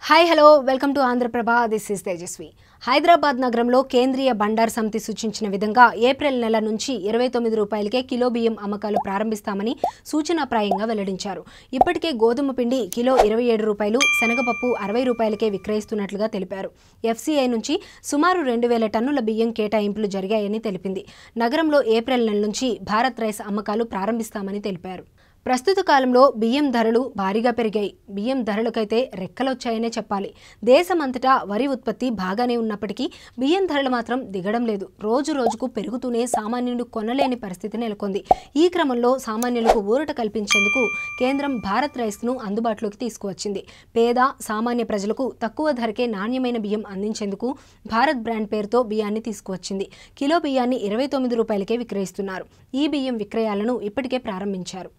Hi hello welcome to Andhra Prabha. This is Tejaswi. Hyderabad నగరంలో కేంద్రీయ బండార్ సమితి సూచించిన విధంగా ఏప్రిల్ నెల నుంచి 29 రూపాయలకే కిలో బియ్యం అమ్మకాలు ప్రారంభిస్తామని సూచనాప్రాయంగా వెల్లడించారు. ఇప్పటికే గోధుమ పిండి కిలో 27 రూపాయలు, శనగపప్పు 60 రూపాయలకే విక్రయిస్తున్నట్లుగా తెలిపారు. ఎఫ్సీఐ నుంచి సుమారు 2000 టన్నుల బియ్యం కేటాయింపులు జరిగాయని తెలిపింది. నగరంలో ఏప్రిల్ నెల నుంచి భారత్ రైస్ అమ్మకాలు ప్రారంభిస్తామని తెలిపారు. ప్రస్తుత కాలంలో బియ్యం ధరలు భారీగా పెరిగాయి. బియ్యం ధరలకైతే రెక్కలొచ్చాయనే చెప్పాలి. దేశమంతటా వరి ఉత్పత్తి బాగానే ఉన్నప్పటికీ బియ్యం ధరలు మాత్రం దిగడం లేదు. రోజు రోజుకు పెరుగుతూనే సామాన్యుడు కొనలేని పరిస్థితి నెలకొంది. ఈ క్రమంలో సామాన్యులకు ఊరట కల్పించేందుకు కేంద్రం భారత్ రైస్ను అందుబాటులోకి తీసుకువచ్చింది. పేద సామాన్య ప్రజలకు తక్కువ ధరకే నాణ్యమైన బియ్యం అందించేందుకు భారత్ బ్రాండ్ పేరుతో బియ్యాన్ని తీసుకువచ్చింది. కిలో బియ్యాన్ని 29 రూపాయలకే విక్రయిస్తున్నారు. ఈ బియ్యం విక్రయాలను ఇప్పటికే ప్రారంభించారు.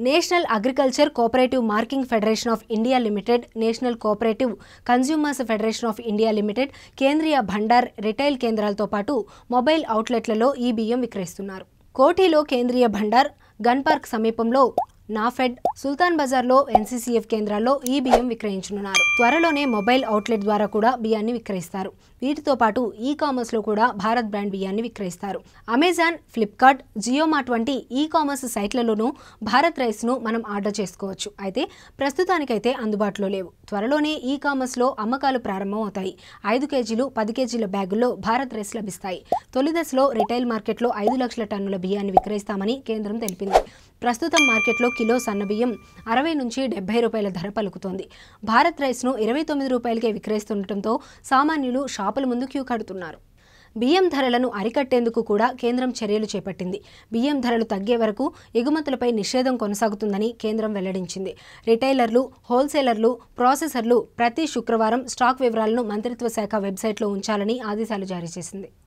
National agriculture cooperative marking federation of India limited, national cooperative consumers federation of India limited, కేంద్రీయ భండార్ రిటైల్ కేంద్రాలతో పాటు మొబైల్ అవుట్లెట్లలో ఈ బియ్యం విక్రయిస్తున్నారు. కోఠీలో కేంద్రీయ భండార్, గన్ పార్క్ సమీపంలో నాఫెడ్, సుల్తాన్ బజార్లో ఎన్సీసీఎఫ్ కేంద్రాల్లో ఈ బియ్యం విక్రయించనున్నారు. త్వరలోనే మొబైల్ అవుట్లెట్ ద్వారా కూడా బియ్యాన్ని విక్రయిస్తారు. వీటితో పాటు ఈ కామర్స్లో కూడా భారత్ బ్రాండ్ బియ్యాన్ని విక్రయిస్తారు. అమెజాన్, ఫ్లిప్కార్ట్, జియోమార్ట్ వంటి ఈ కామర్స్ సైట్లలోనూ భారత్ రైస్ను మనం ఆర్డర్ చేసుకోవచ్చు. అయితే ప్రస్తుతానికైతే అందుబాటులో లేవు. త్వరలోనే ఈ కామర్స్లో అమ్మకాలు ప్రారంభమవుతాయి. 5 కేజీలు, 10 కేజీల బ్యాగుల్లో భారత్ రైస్ లభిస్తాయి. తొలి దశలో రిటైల్ మార్కెట్లో 5 లక్షల టన్నుల బియ్యాన్ని విక్రయిస్తామని కేంద్రం తెలిపింది. ప్రస్తుతం మార్కెట్లో కిలో సన్నబియ్యం 60 నుంచి 70 రూపాయల ధర పలుకుతోంది. భారత్ రైస్ను 29 రూపాయలకే విక్రయిస్తుండటంతో సామాన్యులు షాపుల ముందు క్యూ కడుతున్నారు. బియ్యం ధరలను అరికట్టేందుకు కూడా కేంద్రం చర్యలు చేపట్టింది. బియ్యం ధరలు తగ్గే వరకు ఎగుమతులపై నిషేధం కొనసాగుతుందని కేంద్రం వెల్లడించింది. రిటైలర్లు, హోల్సేలర్లు, ప్రాసెసర్లు ప్రతి శుక్రవారం స్టాక్ వివరాలను మంత్రిత్వ శాఖ వెబ్సైట్లో ఉంచాలని ఆదేశాలు జారీ చేసింది.